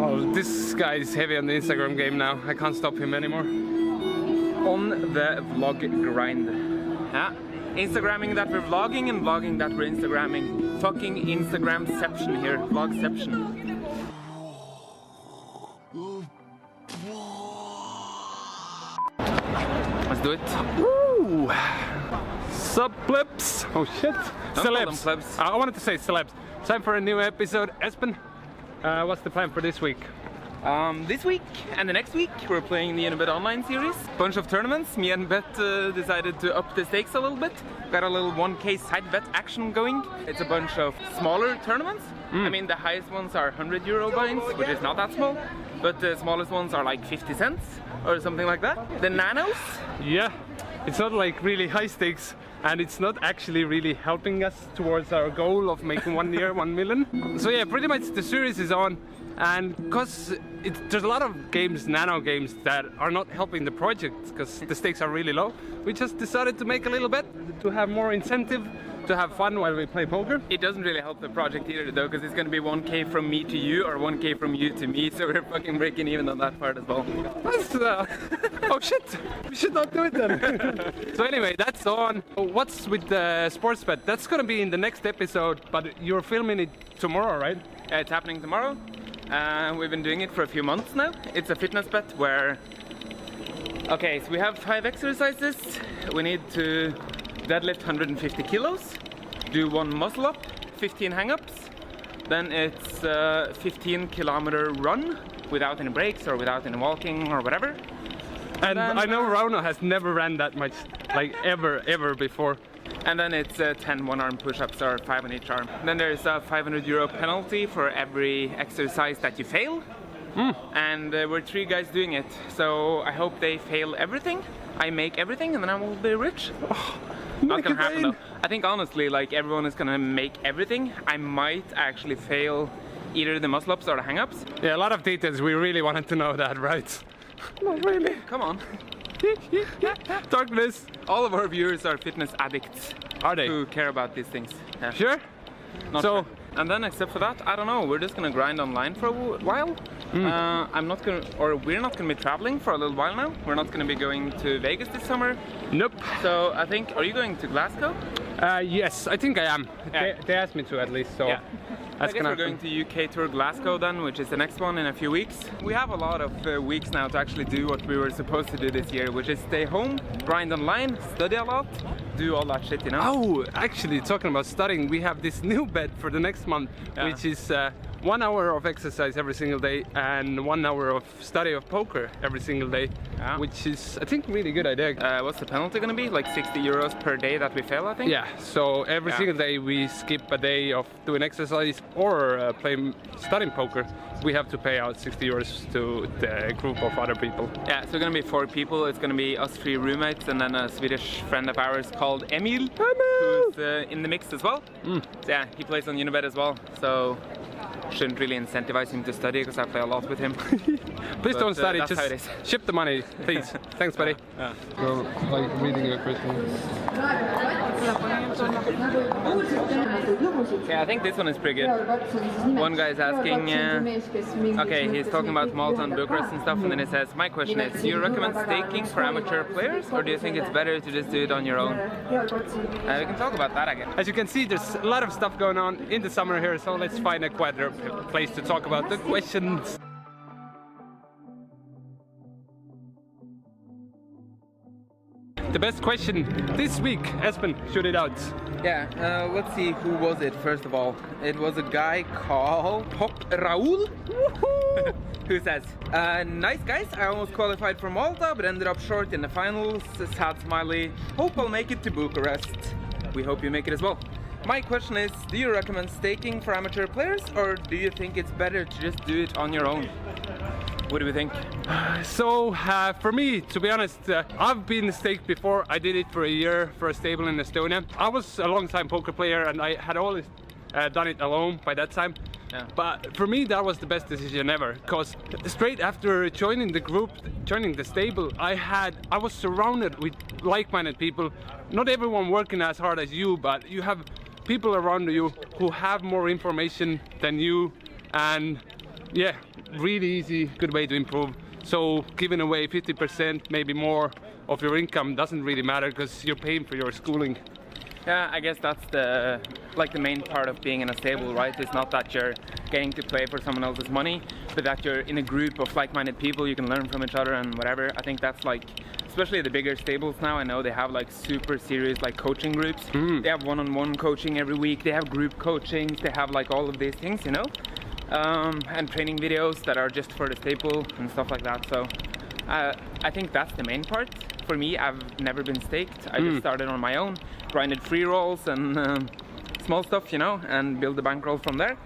Oh, this guy is heavy on the Instagram game now. I can't stop him anymore. On the vlog grind. Yeah. Instagramming that we're vlogging and vlogging that we're Instagramming. Fucking Instagramception here. Vlogception. Let's do it. Woo! Sup, plebs? Oh shit. Celebs. Plebs. I wanted to say celebs. Time for a new episode. Espen, what's the plan for this week? This week and the next week we're playing the Unibet Online series. Bunch of tournaments. Me and Bet decided to up the stakes a little bit. Got a little 1k side bet action going. It's a bunch of smaller tournaments. I mean, the highest ones are 100 euro buy-ins, which is not that small. But the smallest ones are like 50 cents or something like that. The nanos. Yeah, it's not like really high stakes, and it's not actually really helping us towards our goal of making 1 year 1 million. So yeah, pretty much the series is on, and because there's a lot of games, nano games, that are not helping the project because the stakes are really low, we just decided to make a little bet to have more incentive to have fun while we play poker. It doesn't really help the project either though, because it's going to be 1k from me to you or 1k from you to me, so we're fucking breaking even on that part as well. That's, oh shit, we should not do it then. So anyway, that's on. What's with the sports bet? That's gonna be in the next episode, but you're filming it tomorrow, right? It's happening tomorrow. We've been doing it for a few months now. It's a fitness bet where, okay, so we have 5 exercises. We need to deadlift 150 kilos, do 1 muscle up, 15 hang-ups, then it's a 15-kilometer run without any breaks or without any walking or whatever. And I know Rauno has never ran that much, like ever before. And then it's 10 one-arm push-ups or 5 on each arm. Then there's a 500 euro penalty for every exercise that you fail. And we're 3 guys doing it, so I hope they fail everything. I make everything and then I will be rich. Not gonna happen though. I think honestly, like, everyone is gonna make everything. I might actually fail either the muscle ups or the hang ups. Yeah, a lot of details. We really wanted to know that, right? Not really. Come on. Darkness. All of our viewers are fitness addicts. Are they? Who care about these things. Yeah. Sure. Not so. Sure. And then, except for that, I don't know. We're just gonna grind online for a while. I'm not gonna, or we're not gonna be traveling for a little while now. We're not gonna be going to Vegas this summer. Nope. So I think, are you going to Glasgow? Yes, I think I am. Yeah. They asked me to at least, so. Yeah. That's I guess we're going to UK Tour Glasgow then, which is the next one in a few weeks. We have a lot of weeks now to actually do what we were supposed to do this year, which is stay home, grind online, study a lot, do all that shit, you know? Oh, actually, talking about studying, we have this new bet for the next month, which is 1 hour of exercise every single day and 1 hour of study of poker every single day, which is, I think, really good idea. What's the penalty gonna be? Like 60 euros per day that we fail, I think? Yeah, so every single day we skip a day of doing exercise or studying poker, we have to pay out 60 euros to the group of other people. Yeah, so it's gonna be 4 people. It's gonna be us 3 roommates and then a Swedish friend of ours called Emil, who's in the mix as well. So yeah, he plays on Unibet as well, so shouldn't really incentivize him to study because I play a lot with him. Please don't study, that's just ship the money, please. Thanks, buddy. So, like, reading a question. Okay, I think this one is pretty good. One guy is asking, okay, he's talking about Malta and Bucharest and stuff, and then he says, my question is, do you recommend staking for amateur players, or do you think it's better to just do it on your own? We can talk about that again. As you can see, there's a lot of stuff going on in the summer here, so let's find a quieter place to talk about the questions. The best question this week, Espen, shoot it out. Yeah, let's see, who was it first of all? It was a guy called Pop Raul, who says, nice guys, I almost qualified for Malta but ended up short in the finals, sad smiley, hope I'll make it to Bucharest. We hope you make it as well. My question is, do you recommend staking for amateur players, or do you think it's better to just do it on your own? What do we think? So, for me, to be honest, I've been staked before. I did it for a year for a stable in Estonia. I was a long-time poker player and I had always done it alone by that time. Yeah. But for me, that was the best decision ever, because straight after joining the group, joining the stable, I was surrounded with like-minded people. Not everyone working as hard as you, but you have people around you who have more information than you, and Yeah, really easy, good way to improve. So giving away 50%, maybe more of your income doesn't really matter because you're paying for your schooling. Yeah, I guess that's the main part of being in a stable, right? It's not that you're getting to play for someone else's money, but that you're in a group of like-minded people, you can learn from each other and whatever. I think that's like, especially the bigger stables now, I know they have like super serious like coaching groups. They have one-on-one coaching every week, they have group coachings, they have like all of these things, you know? And training videos that are just for the stable and stuff like that. So I think that's the main part. For me, I've never been staked. I just started on my own, grinded free rolls and small stuff, you know, and build the bankroll from there.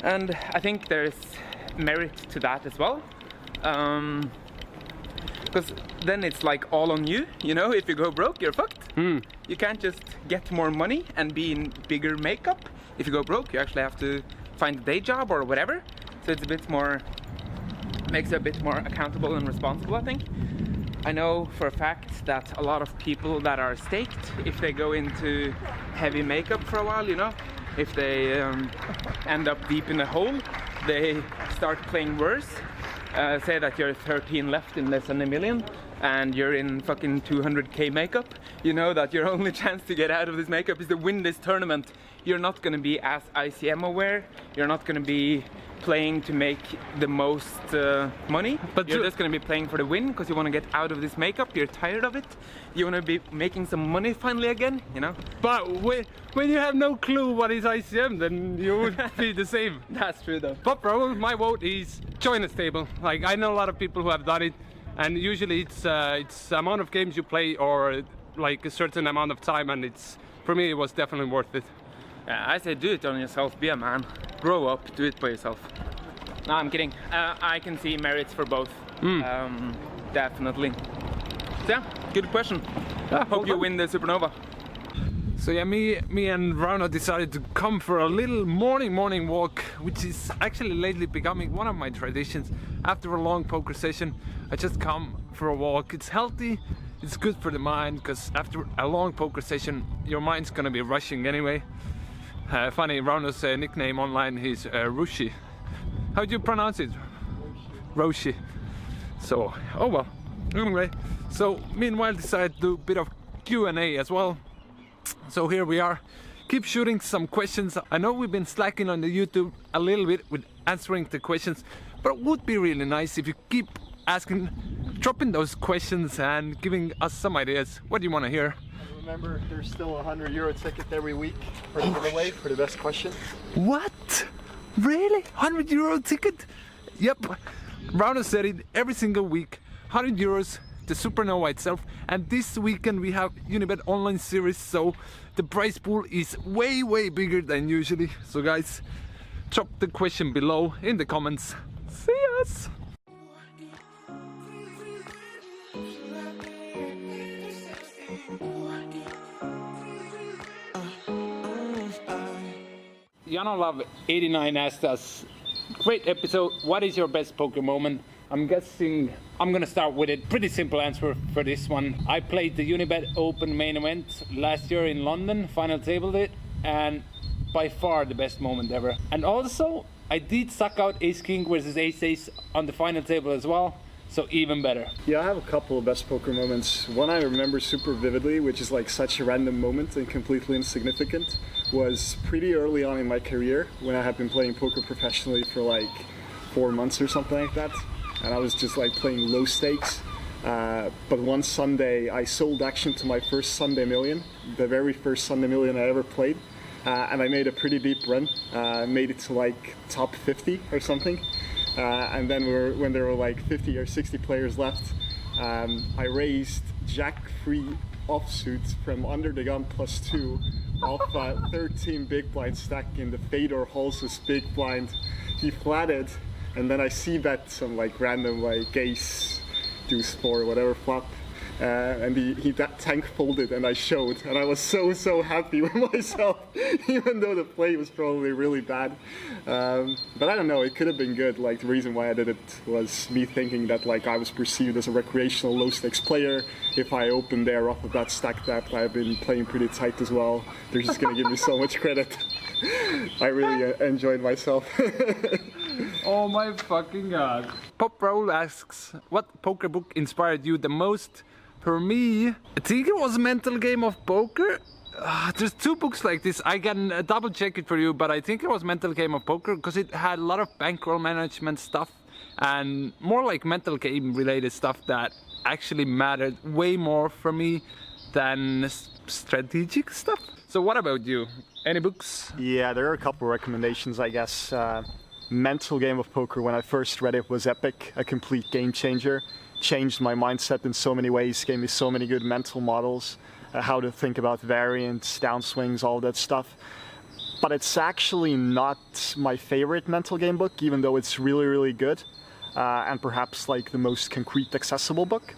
And I think there's merit to that as well. Because then it's like all on you, you know, if you go broke, you're fucked. You can't just get more money and be in bigger makeup. If you go broke, you actually have to find a day job or whatever. So it's a bit more, makes you a bit more accountable and responsible, I think. I know for a fact that a lot of people that are staked, if they go into heavy makeup for a while, you know, if they end up deep in a hole, they start playing worse. Say that you're 13 left in less than $1 million and you're in fucking 200k makeup, you know that your only chance to get out of this makeup is to win this tournament. You're not going to be as ICM aware, you're not going to be playing to make the most money, but you're just going to be playing for the win because you want to get out of this makeup, you're tired of it, you want to be making some money finally again, you know? But when you have no clue what is ICM, then you would be the same. That's true though. But bro, my vote is join a stable. Like, I know a lot of people who have done it, and usually it's amount of games you play or like a certain amount of time, and it's, for me, it was definitely worth it. Yeah, I say do it on yourself, be a man, grow up, do it by yourself. No, I'm kidding. I can see merits for both. Definitely. So yeah, good question. Yeah, hope you win the Supernova. So yeah, me and Rauno decided to come for a little morning walk, which is actually lately becoming one of my traditions. After a long poker session, I just come for a walk. It's healthy, it's good for the mind, because after a long poker session, your mind's gonna be rushing anyway. Funny, Rauno's nickname online is Rushi. How do you pronounce it? Roshi. So, oh well. Anyway, so meanwhile decided to do a bit of Q&A as well. So here we are. Keep shooting some questions. I know we've been slacking on the YouTube a little bit with answering the questions, but it would be really nice if you keep asking, dropping those questions and giving us some ideas. What do you want to hear? Remember, there's still a €100 ticket every week for the giveaway for the best question. What? Really? €100 ticket? Yep. Rauno said it every single week. €100, the Supernova itself. And this weekend we have Unibet online series, so the prize pool is way bigger than usually. So guys, drop the question below in the comments. See us! Love89 asked us, great episode, what is your best poker moment? I'm guessing I'm gonna start with a pretty simple answer for this one. I played the Unibet Open main event last year in London, final tabled it, and by far the best moment ever. And also, I did suck out Ace King versus Ace Ace on the final table as well, so even better. Yeah, I have a couple of best poker moments. One I remember super vividly, which is like such a random moment and completely insignificant, was pretty early on in my career when I had been playing poker professionally for like 4 months or something like that. And I was just like playing low stakes. But one Sunday I sold action to my first Sunday Million, the very first Sunday Million I ever played. And I made a pretty deep run, made it to like top 50 or something. And then when there were like 50 or 60 players left, I raised Jack-free offsuit from under the gun +2 off 13 big blind stack in the Fedor Hals's big blind. He flatted, and then I c-bet some like random like ace, deuce 4, whatever flop. And that tank folded and I showed, and I was so happy with myself, even though the play was probably really bad. But I don't know, it could have been good. Like, the reason why I did it was me thinking that like I was perceived as a recreational low stakes player. If I opened there off of that stack depth, I've been playing pretty tight as well. They're just gonna give me so much credit. I really enjoyed myself. Oh my fucking god. Pop Raul asks, what poker book inspired you the most? For me, I think it was Mental Game of Poker. There's two books like this. I can double check it for you, but I think it was Mental Game of Poker because it had a lot of bankroll management stuff and more like mental game related stuff that actually mattered way more for me than strategic stuff. So what about you? Any books? Yeah, there are a couple of recommendations, I guess. Mental Game of Poker, when I first read it, was epic, a complete game changer. Changed my mindset in so many ways, gave me so many good mental models, how to think about variants, downswings, all that stuff. But it's actually not my favorite mental game book, even though it's really, really good. And perhaps like the most concrete, accessible book.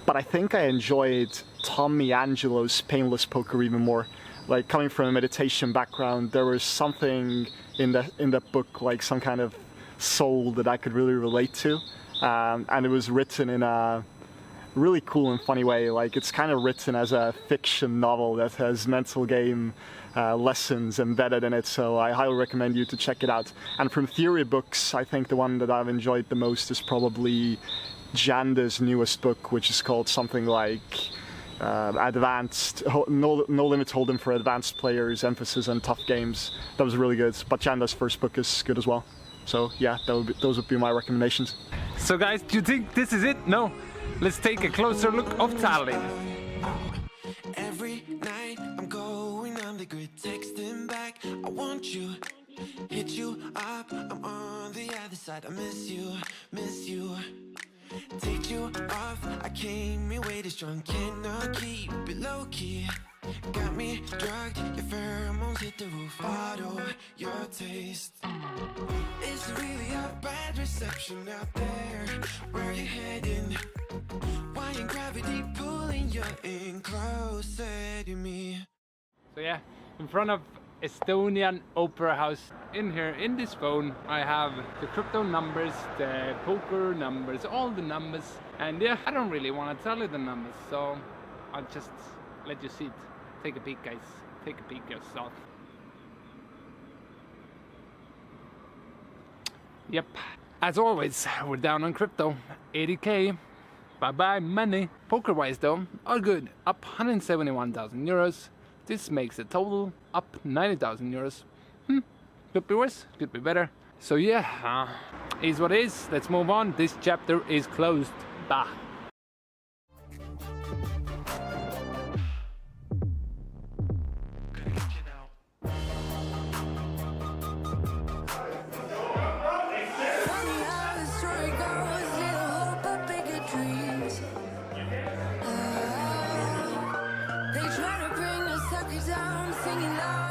But I think I enjoyed Tommy Angelo's Painless Poker even more. Like, coming from a meditation background, there was something in that book, like some kind of soul that I could really relate to. And it was written in a really cool and funny way. Like, it's kind of written as a fiction novel that has mental game lessons embedded in it, so I highly recommend you to check it out. And from theory books, I think the one that I've enjoyed the most is probably Janda's newest book, which is called something like Advanced, No Limit Hold'em for Advanced Players, Emphasis on Tough Games. That was really good, but Janda's first book is good as well. So yeah, those would be my recommendations. So guys, do you think this is it? No? Let's take a closer look of Tallinn. Every night I'm going on the grid, texting back, I want you, hit you up, I'm on the other side, I miss you, take you off, I came in way too strong, cannot keep it low key, got me drugged, your pheromones hit the roof, auto, your taste, it's really a bad reception out there, where you heading? Why ain't gravity pulling you in closer to me? So yeah, in front of Estonian Opera House. In here, in this phone, I have the crypto numbers, the poker numbers, all the numbers. And yeah, I don't really want to tell you the numbers, so I'll just let you see it. Take a peek, guys. Take a peek yourself. Yep. As always, we're down on crypto. 80k. Bye-bye money. Poker-wise though, all good. Up 171,000 euros. This makes the total up 90,000 euros. Could be worse, could be better. So yeah, is what is. Let's move on. This chapter is closed. Bye. They try to bring the sucker down, singing loud.